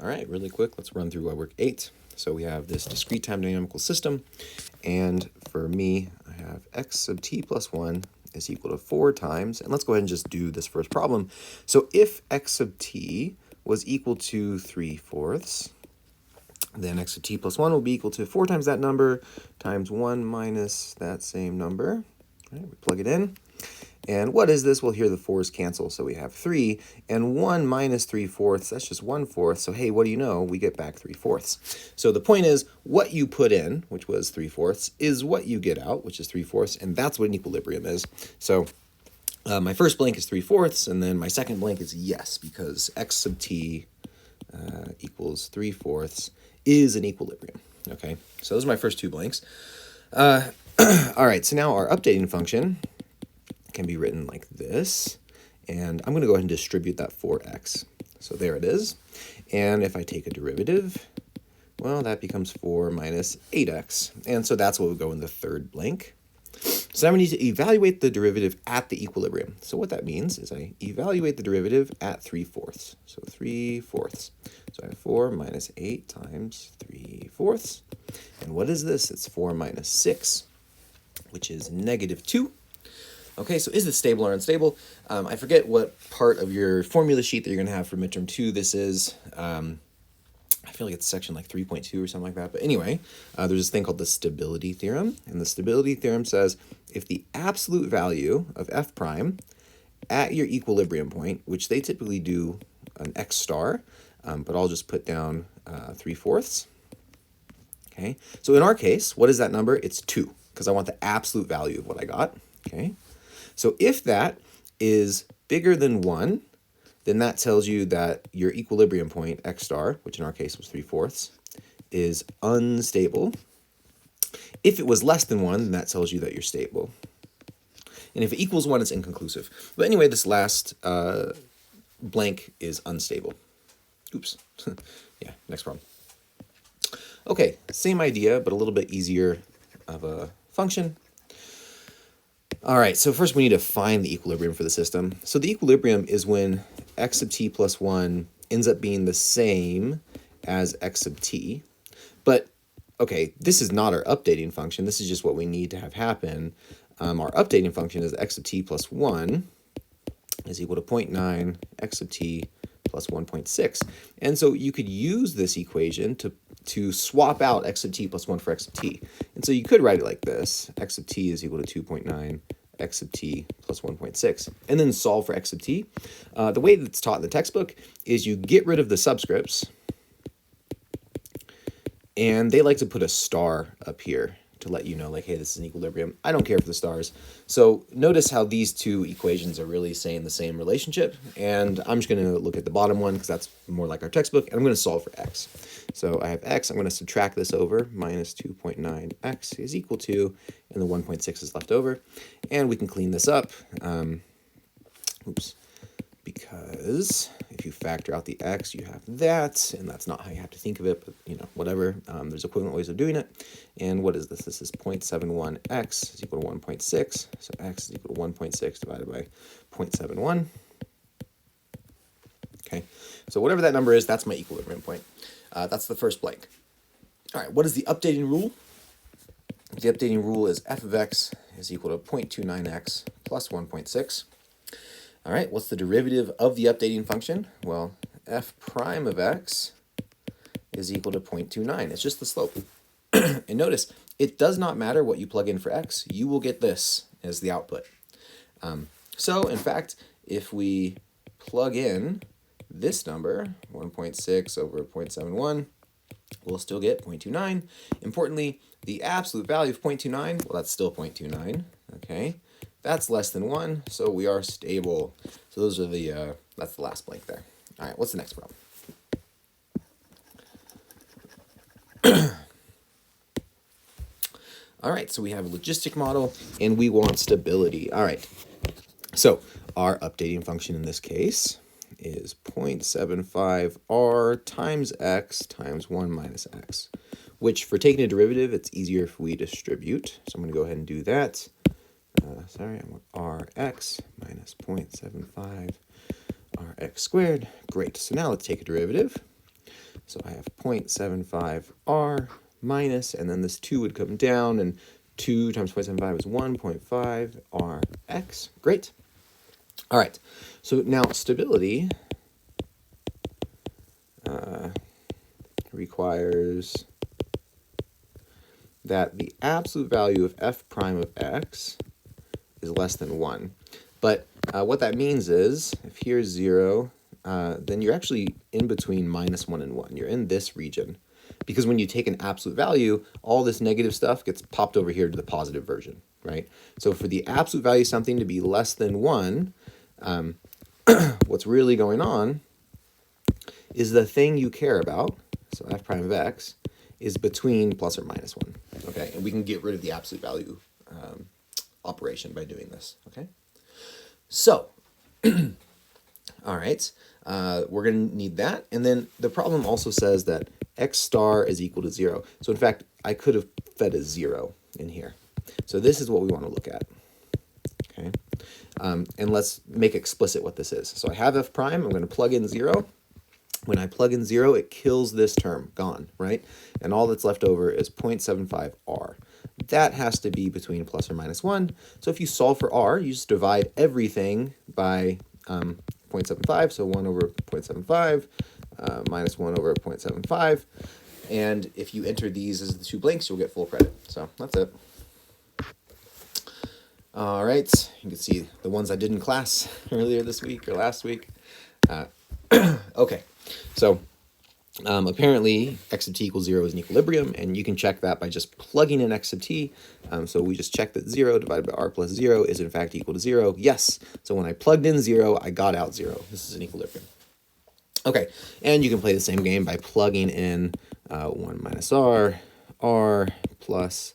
All right, really quick, let's run through WebWork 8. So we have this discrete time dynamical system, and for me, I have x sub t plus 1 is equal to 4 times, and let's go ahead and just do this first problem. So if x sub t was equal to 3/4, then x sub t plus 1 will be equal to 4 times that number times 1 minus that same number. All right, we plug it in. And what is this? Well, here the 4's cancel, so we have 3. And 1 minus 3/4, that's just 1/4. So hey, what do you know? We get back 3/4. So the point is, what you put in, which was 3/4, is what you get out, which is 3/4, and that's what an equilibrium is. So my first blank is 3/4, and then my second blank is yes, because x sub t equals 3/4 is an equilibrium. Okay, so those are my first two blanks. All right, so now our updating function can be written like this, and I'm going to go ahead and distribute that 4x. So there it is, and if I take a derivative, well, that becomes 4 minus 8x, and so that's what will go in the third blank. So now we need to evaluate the derivative at the equilibrium. So what that means is I evaluate the derivative at 3/4. So 3/4. So I have 4 minus 8 times 3/4. And what is this? It's 4 minus 6, which is -2. Okay, so is this stable or unstable? I forget what part of your formula sheet that you're going to have for midterm 2 this is. I feel like it's section like 3.2 or something like that. But anyway, there's this thing called the stability theorem. And the stability theorem says if the absolute value of f prime at your equilibrium point, which they typically do an x star, but I'll just put down 3/4. Okay, so in our case, what is that number? It's 2, because I want the absolute value of what I got. Okay, so if that is bigger than 1, then that tells you that your equilibrium point, x star, which in our case was 3/4, is unstable. If it was less than 1, then that tells you that you're stable. And if it equals 1, it's inconclusive. But anyway, this last blank is unstable. Oops. Yeah, next problem. Okay, same idea, but a little bit easier of a function. All right, so first we need to find the equilibrium for the system. So the equilibrium is when x sub t plus 1 ends up being the same as x sub t. But, okay, this is not our updating function. This is just what we need to have happen. Our updating function is x sub t plus 1 is equal to 0.9 x sub t plus 1.6. And so you could use this equation to swap out x sub t plus 1 for x sub t. And so you could write it like this. X sub t is equal to 2.9 x sub t plus 1.6. And then solve for x sub t. The way that's taught in the textbook is you get rid of the subscripts. And they like to put a star up here to let you know, like, hey, this is an equilibrium. I don't care for the stars. So notice how these two equations are really saying the same relationship. And I'm just going to look at the bottom one because that's more like our textbook. And I'm going to solve for x. So I have x. I'm going to subtract this over. Minus 2.9x is equal to, and the 1.6 is left over. And we can clean this up. Because if you factor out the x, you have that, and that's not how you have to think of it, but, you know, whatever. There's equivalent ways of doing it. And what is this? This is 0.71x is equal to 1.6. So x is equal to 1.6 divided by 0.71. Okay, so whatever that number is, that's my equilibrium point. That's the first blank. All right, what is the updating rule? The updating rule is f of x is equal to 0.29x plus 1.6. All right, what's the derivative of the updating function? Well, f prime of x is equal to 0.29. It's just the slope. And notice, it does not matter what you plug in for x. You will get this as the output. So, in fact, if we plug in this number, 1.6 over 0.71, we'll still get 0.29. Importantly, the absolute value of 0.29, well, that's still 0.29, okay? That's less than 1, so we are stable. So those are the, that's the last blank there. All right, what's the next problem? All right, so we have a logistic model, and we want stability. All right, so our updating function in this case is 0.75 r times x times 1 minus x, which for taking a derivative, it's easier if we distribute. So I'm going to go ahead and do that. I want rx minus 0.75 rx squared. Great. So now let's take a derivative. So I have 0.75 r minus, and then this 2 would come down, and 2 times 0.75 is 1.5 rx. Great. All right, so now stability requires that the absolute value of f prime of x is less than 1. But what that means is, if here's 0, then you're actually in between minus 1 and 1. You're in this region. Because when you take an absolute value, all this negative stuff gets popped over here to the positive version, right? So for the absolute value of something to be less than 1, what's really going on is the thing you care about, so f prime of x, is between plus or minus 1, okay? And we can get rid of the absolute value operation by doing this, okay? So, all right, we're going to need that. And then the problem also says that x star is equal to 0. So in fact, I could have fed a 0 in here. So this is what we want to look at, okay? And let's make explicit what this is. So I have f prime, I'm going to plug in 0. When I plug in 0, it kills this term, gone, right? And all that's left over is 0.75 r. That has to be between plus or minus 1. So if you solve for r, you just divide everything by 0.75, so 1 over 0.75 minus 1 over 0.75. And if you enter these as the two blanks, you'll get full credit. So that's it. All right, you can see the ones I did in class earlier this week or last week. Okay, so apparently x sub t equals 0 is an equilibrium, and you can check that by just plugging in x sub t. So we just checked that 0 divided by r plus 0 is in fact equal to 0. Yes, so when I plugged in 0, I got out 0. This is an equilibrium. Okay, and you can play the same game by plugging in 1 minus r plus,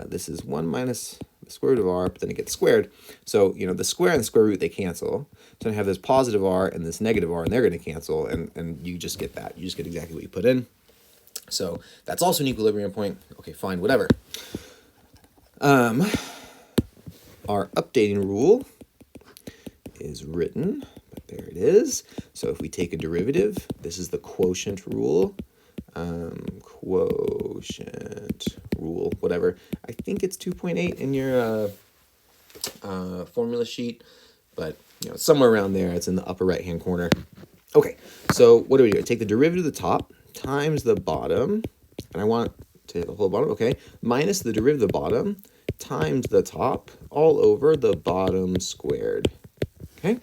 this is 1 minus the square root of r, but then it gets squared. So, you know, the square and the square root, they cancel. So I have this positive r and this negative r, and they're going to cancel, and you just get that. You just get exactly what you put in. So that's also an equilibrium point. Okay, fine, whatever. Our updating rule is written, but there it is. So if we take a derivative, this is the quotient rule. Quotient rule, whatever. I think it's 2.8 in your formula sheet, but you know, somewhere around there. It's in the upper right hand corner. Okay, so what do we do? I take the derivative of the top times the bottom, and I want to hit the whole bottom, okay, minus the derivative of the bottom times the top all over the bottom squared. Okay,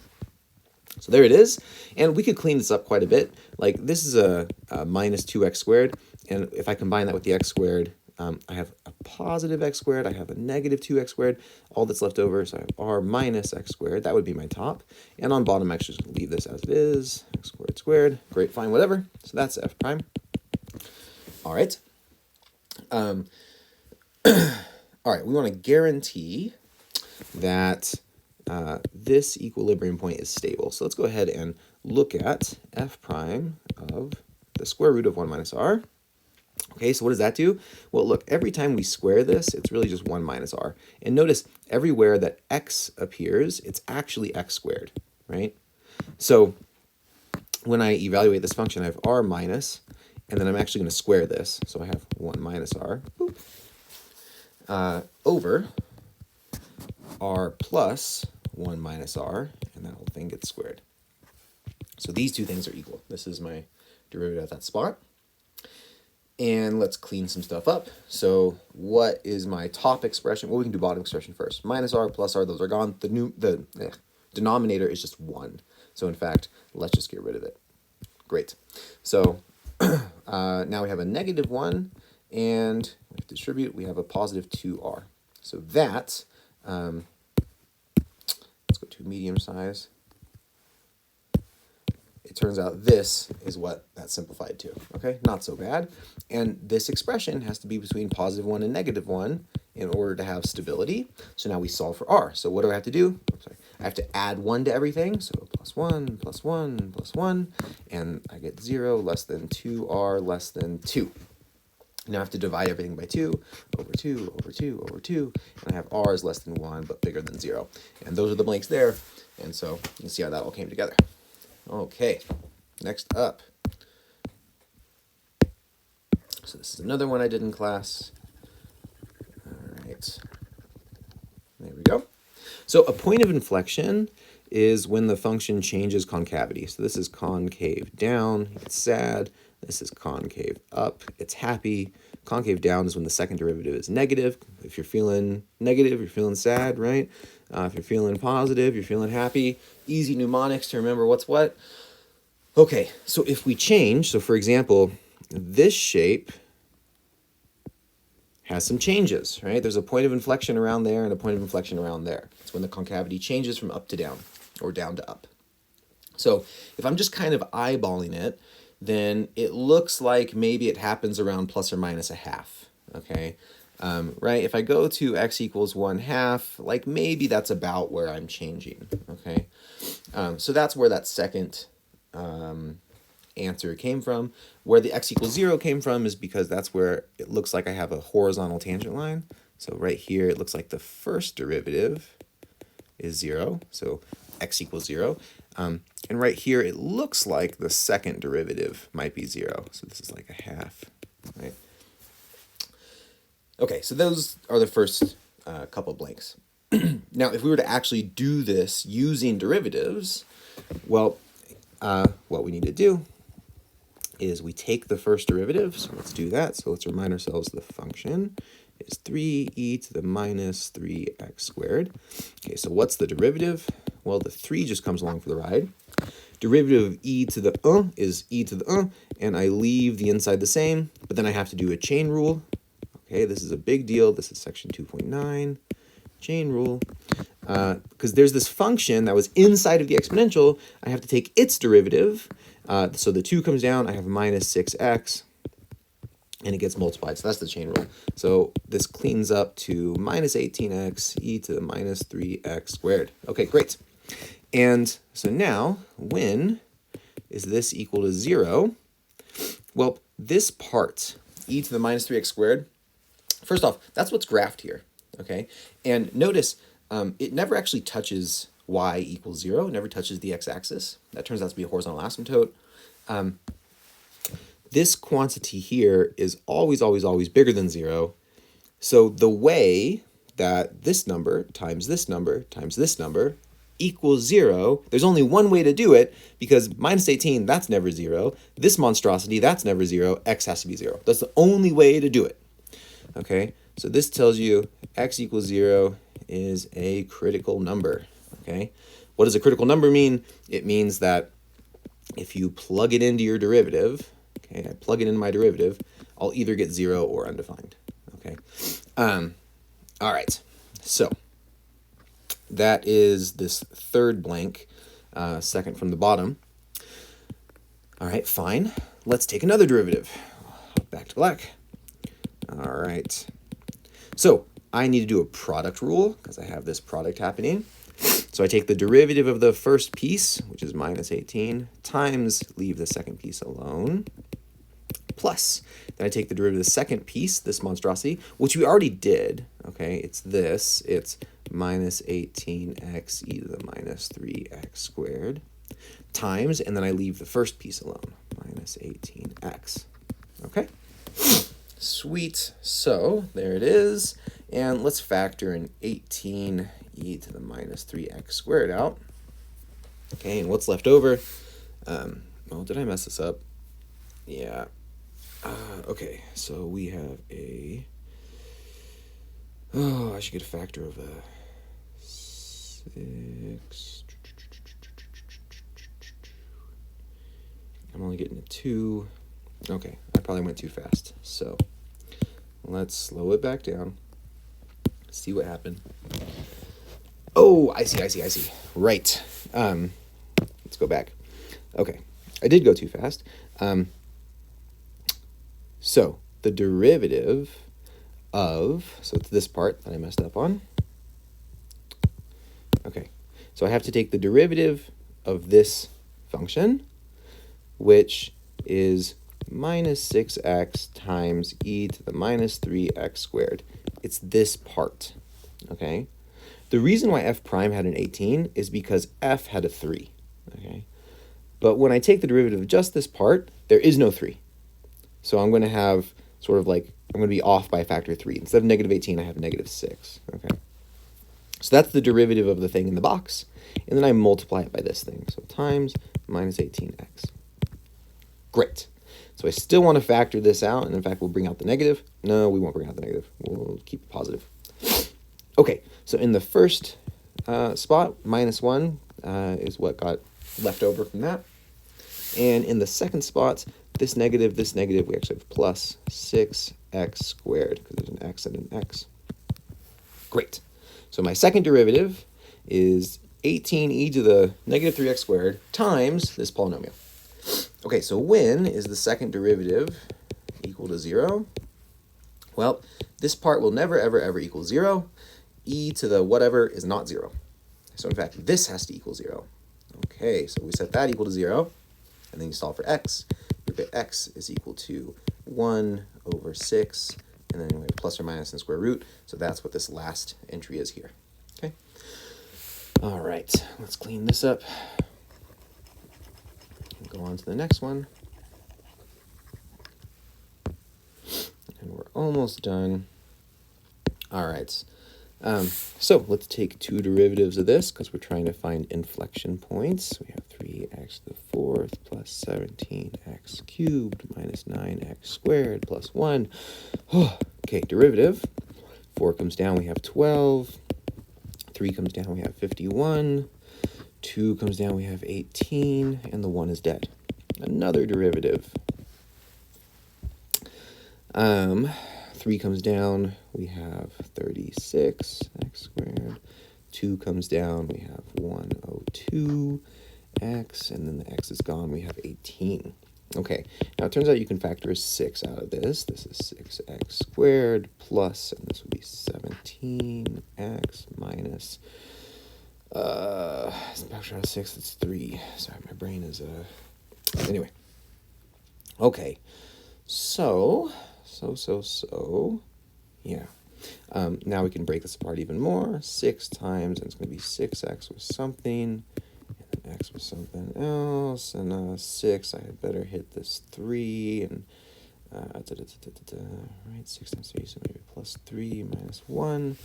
so there it is. And we could clean this up quite a bit. Like this is a minus 2x squared, and if I combine that with the x squared, I have a positive x squared, I have a negative 2x squared. All that's left over, so I have r minus x squared. That would be my top. And on bottom, I'm actually just leave this as it is, x squared squared. Great, fine, whatever. So that's f prime. All right. All right, we want to guarantee that this equilibrium point is stable. So let's go ahead and look at f prime of the square root of 1 minus r. Okay, so what does that do? Well, look, every time we square this, it's really just 1 minus r. And notice everywhere that x appears, it's actually x squared, right? So when I evaluate this function, I have r minus, and then I'm actually going to square this. So I have 1 minus r, over r plus 1 minus r, and that whole thing gets squared. So these two things are equal. This is my derivative at that spot. And let's clean some stuff up. So what is my top expression? Well, we can do bottom expression first. Minus r plus r, those are gone. The denominator is just 1. So in fact, let's just get rid of it. Great. So now we have a negative 1, and we have to distribute. We have a positive 2r. So that, let's go to medium size. It turns out this is what that simplified to, okay? Not so bad. And this expression has to be between positive 1 and negative 1 in order to have stability. So now we solve for r. So what do I have to do? I'm sorry. I have to add 1 to everything. So plus 1, plus 1, plus 1. And I get 0 less than 2r less than 2. Now I have to divide everything by 2, over 2, over 2, over 2. And I have r is less than 1, but bigger than 0. And those are the blanks there. And so you can see how that all came together. Okay, next up, So this is another one I did in class. All right, there we go. So a point of inflection is when the function changes concavity. So this is concave down, it's sad. This is concave up, it's happy. Concave down is when the second derivative is negative. If you're feeling negative, you're feeling sad, right? If you're feeling positive, you're feeling happy. Easy mnemonics to remember what's what. Okay, so if we change, so for example, this shape has some changes, right? There's a point of inflection around there and a point of inflection around there. It's when the concavity changes from up to down or down to up. So if I'm just kind of eyeballing it, then it looks like maybe it happens around plus or minus a half, okay? Right, if I go to x equals 1/2, like maybe that's about where I'm changing, okay? So that's where that second answer came from. Where the x equals 0 came from is because that's where it looks like I have a horizontal tangent line. So right here, it looks like the first derivative is 0, so x equals 0. And right here, it looks like the second derivative might be 0. So this is like a half, right? Okay, so those are the first couple blanks. Now, if we were to actually do this using derivatives, well, what we need to do is we take the first derivative. So let's do that. So let's remind ourselves the function is 3e to the minus 3x squared. Okay, so what's the derivative? Well, the 3 just comes along for the ride. Derivative of e to the is e to the and I leave the inside the same, but then I have to do a chain rule. Okay, this is a big deal. This is section 2.9, chain rule. Because there's this function that was inside of the exponential, I have to take its derivative. So the 2 comes down, I have minus 6x, and it gets multiplied. So that's the chain rule. So this cleans up to minus 18x e to the minus 3x squared. Okay, great. And so now, when is this equal to 0? Well, this part, e to the minus 3x squared, first off, that's what's graphed here, okay? And notice, it never actually touches y equals 0, it never touches the x-axis. That turns out to be a horizontal asymptote. This quantity here is always, always, always bigger than 0. So the way that this number times this number times this number equals 0, there's only one way to do it, because minus 18, that's never 0. This monstrosity, that's never 0. X has to be 0. That's the only way to do it. Okay, so this tells you x equals 0 is a critical number. Okay, what does a critical number mean? It means that if you plug it into your derivative, okay, I plug it in my derivative, I'll either get 0 or undefined. Okay, all right, so that is this third blank, second from the bottom. All right, fine. Let's take another derivative. Back to black. All right. So I need to do a product rule because I have this product happening. So I take the derivative of the first piece, which is minus 18, times leave the second piece alone, plus. Then I take the derivative of the second piece, this monstrosity, which we already did. Okay, it's this. It's minus 18x e to the minus 3x squared, times, and then I leave the first piece alone, minus 18x. Okay? Sweet. So there it is. And let's factor in 18 e to the minus 3x squared out. Okay, and what's left over? Oh, did I mess this up? Yeah. Okay, so we have a... Oh, I should get a factor of 6. I'm only getting a 2. Okay, I probably went too fast. So let's slow it back down. See what happened. Oh, I see. Right. Let's go back. Okay, I did go too fast. So the derivative of, so it's this part that I messed up on. Okay, so I have to take the derivative of this function, which is minus 6x times e to the minus 3x squared. It's this part, okay? The reason why f prime had an 18 is because f had a 3, okay? But when I take the derivative of just this part, there is no 3. So I'm going to have sort of like, I'm going to be off by a factor of 3. Instead of negative 18, I have negative 6. Okay. So that's the derivative of the thing in the box. And then I multiply it by this thing. So times minus 18x. Great. So I still want to factor this out. And in fact, we'll bring out the negative. No, we won't bring out the negative. We'll keep it positive. Okay. So in the first spot, minus 1 is what got left over from that. And in the second spot, this negative, we actually have plus 6x squared, because there's an x and an x. Great. So my second derivative is 18e to the negative 3x squared times this polynomial. Okay, so when is the second derivative equal to 0? Well, this part will never, ever, ever equal 0. E to the whatever is not 0. So in fact, this has to equal 0. Okay, so we set that equal to 0. And then you solve for x. You get x is equal to 1 over 6. And then we have plus or minus in the square root. So that's what this last entry is here. Okay. All right. Let's clean this up. Go on to the next one. And we're almost done. All right. So let's take two derivatives of this because we're trying to find inflection points. We have 3x to the fourth plus 17x cubed minus 9x squared plus 1. Okay, derivative. 4 comes down, we have 12. 3 comes down, we have 51. 2 comes down, we have 18. And the 1 is dead. Another derivative. 3 comes down, we have 36x squared. 2 comes down, we have 102x, and then the x is gone, we have 18. Okay, now it turns out you can factor a 6 out of this. This is 6x squared plus, and this would be 17x minus, factor out of 6, it's 3. Sorry, my brain is, anyway. Okay, so, yeah. Now we can break this apart even more. 6 times, and it's going to be 6x with something, and then x with something else, and 6, I had better hit this 3, and, right, 6 times 3, so maybe plus 3 minus 1.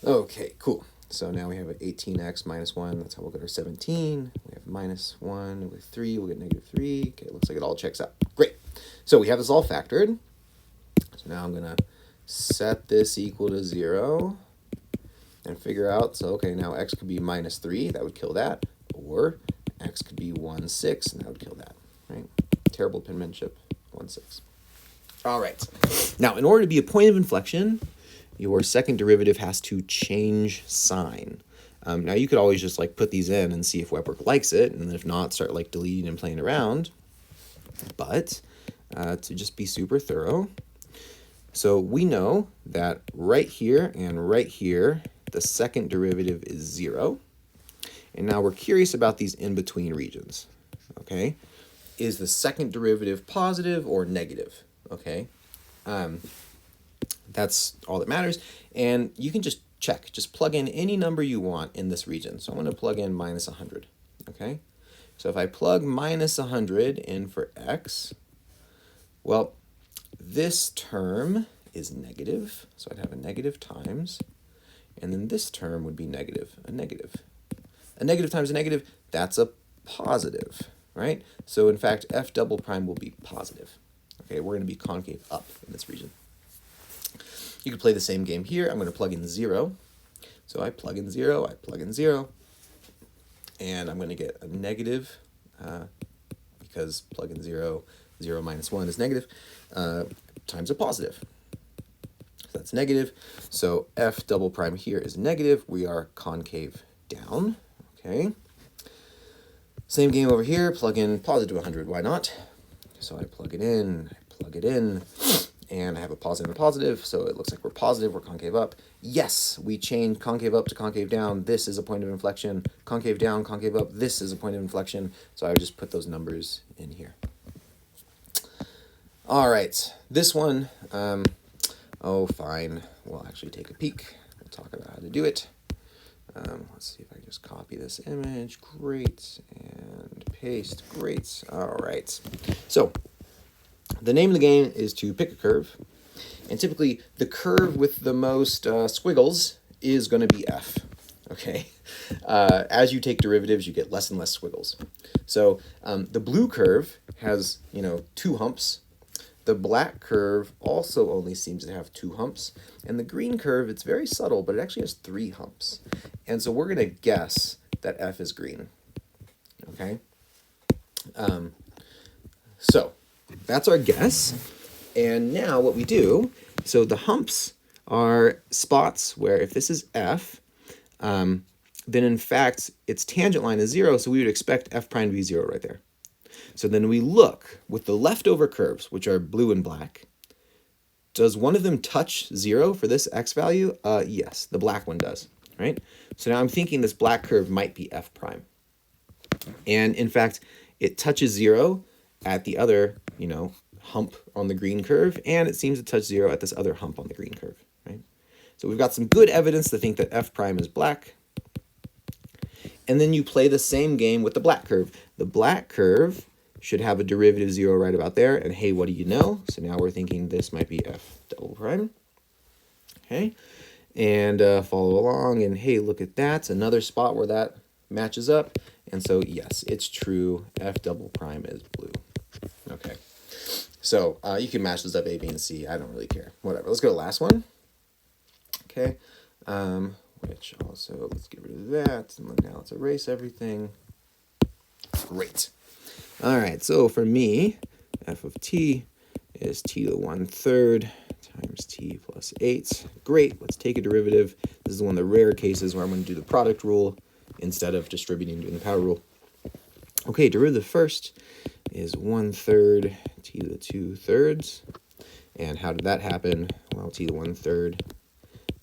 Okay, cool. So now we have an 18x minus 1, that's how we'll get our 17. We have minus 1 with 3, we'll get negative 3. Okay, looks like it all checks out. Great. So we have this all factored. So now I'm going to set this equal to 0 and figure out, so okay, now x could be minus 3, that would kill that, or x could be 1, 6, and that would kill that, right? Terrible penmanship, 1, 6. All right. Now, in order to be a point of inflection, your second derivative has to change sign. Now, you could always just like put these in and see if WebWork likes it, and if not, start like deleting and playing around. But to just be super thorough, so we know that right here and right here, the second derivative is 0. And now we're curious about these in-between regions, okay? Is the second derivative positive or negative, okay? That's all that matters. And you can just check, just plug in any number you want in this region. So I'm going to plug in minus 100, okay? So if I plug minus 100 in for x, well, this term is negative, so I'd have a negative times, and then this term would be negative, a negative. A negative times a negative, that's a positive, right? So in fact, f double prime will be positive. Okay, we're going to be concave up in this region. You could play the same game here. I'm going to plug in 0. So I plug in 0, I plug in 0, and I'm going to get a negative, because plug in 0, 0 minus 1 is negative, times a positive. So that's negative. So f double prime here is negative. We are concave down. Okay. Same game over here. Plug in positive 100. Why not? So I plug it in, and I have a positive and a positive. So it looks like we're positive. We're concave up. Yes, we change concave up to concave down. This is a point of inflection. Concave down, concave up. This is a point of inflection. So I would just put those numbers in here. All right, this one, oh, fine. We'll actually take a peek. We'll talk about how to do it. Let's see if I just copy this image. Great. And paste. Great. All right. So The name of the game is to pick a curve, and typically the curve with the most squiggles is going to be f. Okay, as you take derivatives, you get less and less squiggles. So the blue curve has, 2 humps. The black curve also only seems to have 2 humps. And the green curve, it's very subtle, but it actually has 3 humps. And so we're going to guess that f is green. Okay? So that's our guess. And now what we do, so the humps are spots where if this is f, then in fact its tangent line is 0, so we would expect f prime to be 0 right there. So then we look with the leftover curves, which are blue and black. Does one of them touch 0 for this x value? Yes, the black one does, right? So now I'm thinking this black curve might be f prime. And in fact, it touches 0 at the other, hump on the green curve, and it seems to touch 0 at this other hump on the green curve, right? So we've got some good evidence to think that f prime is black. And then you play the same game with the black curve. The black curve should have a derivative 0 right about there, and hey, what do you know? So now we're thinking this might be f double prime. Okay, and follow along, and hey, look at that, another spot where that matches up. And so yes, it's true, f double prime is blue. Okay, so you can match those up, A, B, and C. I don't really care. Whatever. Let's go to the last one. Okay, which also, let's get rid of that. And now let's erase everything. Great. All right, so for me, f of t is t to the 1/3 times t plus 8. Great, let's take a derivative. This is one of the rare cases where I'm going to do the product rule instead of distributing and doing the power rule. Okay, derivative first is 1/3 t to the 2/3. And how did that happen? Well, t to the 1/3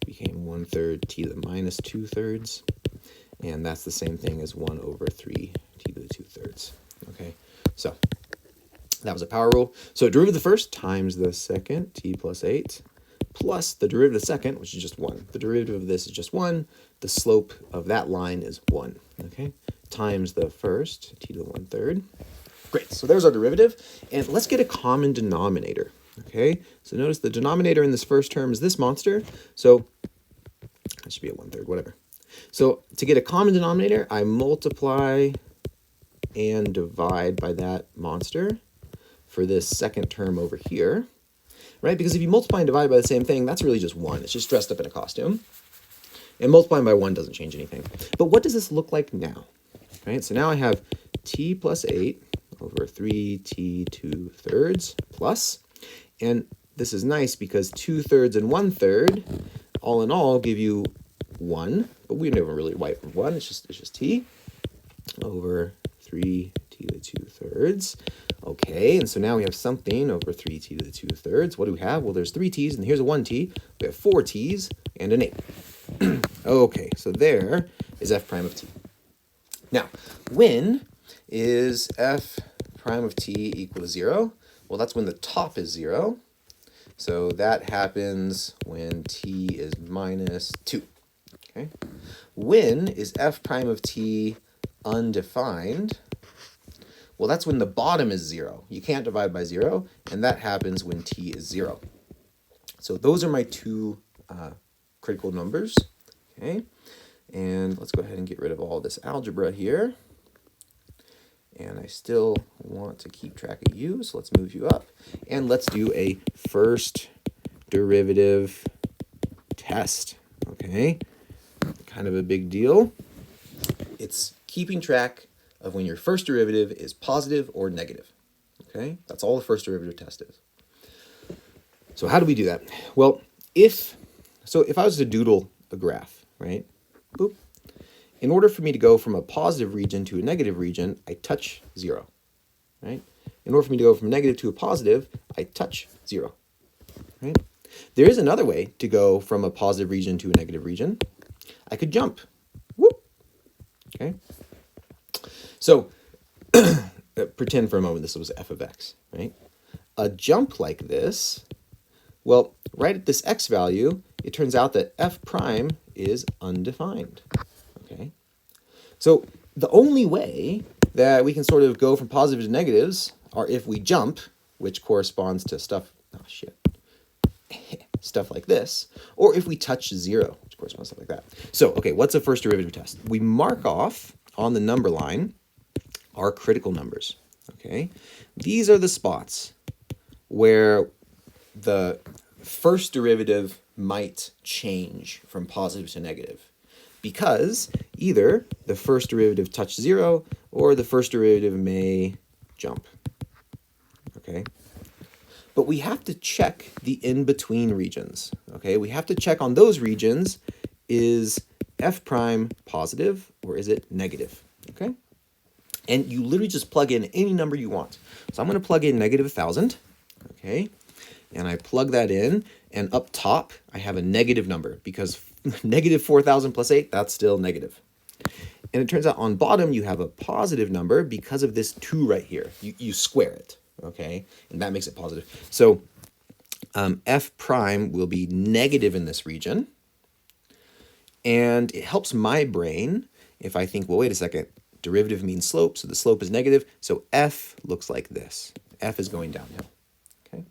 became 1/3 t to the minus 2/3. And that's the same thing as 1/3 t to the 2/3. Okay, so that was a power rule. So derivative of the first times the second, t plus 8, plus the derivative of the second, which is just 1. The derivative of this is just 1. The slope of that line is 1. Okay, times the first, t to the 1/3. Great, so there's our derivative. And let's get a common denominator. Okay, so notice the denominator in this first term is this monster. So that should be a 1/3, whatever. So to get a common denominator, I multiply and divide by that monster for this second term over here, right? Because if you multiply and divide by the same thing, that's really just 1. It's just dressed up in a costume. And multiplying by 1 doesn't change anything. But what does this look like now? Right? So now I have t plus 8 over 3t 2/3 plus, and this is nice because 2/3 and 1/3 all in all give you 1, but we never really write 1. It's just t over 3t to the 2/3. Okay, and so now we have something over 3t to the 2/3. What do we have? Well, there's 3 t's, and here's a 1t. We have 4 t's and an 8. Okay, so there is f prime of t. Now, when is f prime of t equal to 0? Well, that's when the top is 0. So that happens when t is minus 2. Okay. When is f prime of t undefined? Well, that's when the bottom is 0. You can't divide by 0, and that happens when t is 0. So those are my two critical numbers. Okay, and let's go ahead and get rid of all this algebra here. And I still want to keep track of you, so let's move you up. And let's do a first derivative test. Okay, kind of a big deal. It's keeping track of when your first derivative is positive or negative. Okay, that's all the first derivative test is. So how do we do that? Well, if I was to doodle a graph, right? Boop. In order for me to go from a positive region to a negative region, I touch 0, right? In order for me to go from a negative to a positive, I touch 0, right? There is another way to go from a positive region to a negative region. I could jump. Whoop. Okay. So pretend for a moment this was f of x, right? A jump like this, well, right at this x value, it turns out that f prime is undefined. Okay. So the only way that we can sort of go from positive to negatives are if we jump, which corresponds to stuff, oh shit, stuff like this, or if we touch 0, which corresponds to stuff like that. So, okay, what's a first derivative test? We mark off on the number line our critical numbers, okay? These are the spots where the first derivative might change from positive to negative, because either the first derivative touched 0 or the first derivative may jump, okay? But we have to check the in-between regions, okay? We have to check on those regions, is f prime positive or is it negative, okay? And you literally just plug in any number you want. So I'm going to plug in negative 1,000, okay? And I plug that in, and up top, I have a negative number, because negative 4,000 plus 8, that's still negative. And it turns out on bottom, you have a positive number because of this 2 right here. You square it, okay? And that makes it positive. So f prime will be negative in this region. And it helps my brain if I think, well, wait a second, derivative means slope, so the slope is negative. So f looks like this. F is going downhill, okay?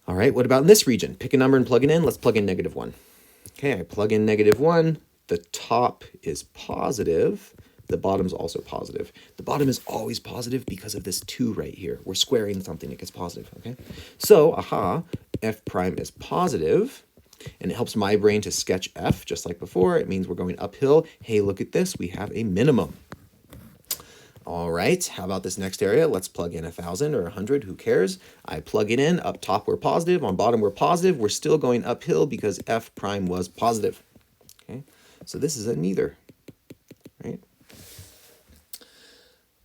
All right, what about in this region? Pick a number and plug it in. Let's plug in negative 1. Okay, I plug in negative 1. The top is positive. The bottom's also positive. The bottom is always positive because of this 2 right here. We're squaring something, it gets positive, okay? So, f prime is positive, and it helps my brain to sketch f just like before. It means we're going uphill. Hey, look at this. We have a minimum. All right, how about this next area? Let's plug in 1,000 or 100, who cares? I plug it in. Up top, we're positive. On bottom, we're positive. We're still going uphill because f prime was positive. Okay, so this is a neither, right?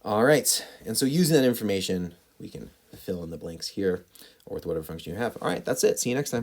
All right, and so using that information, we can fill in the blanks here or with whatever function you have. All right, that's it. See you next time.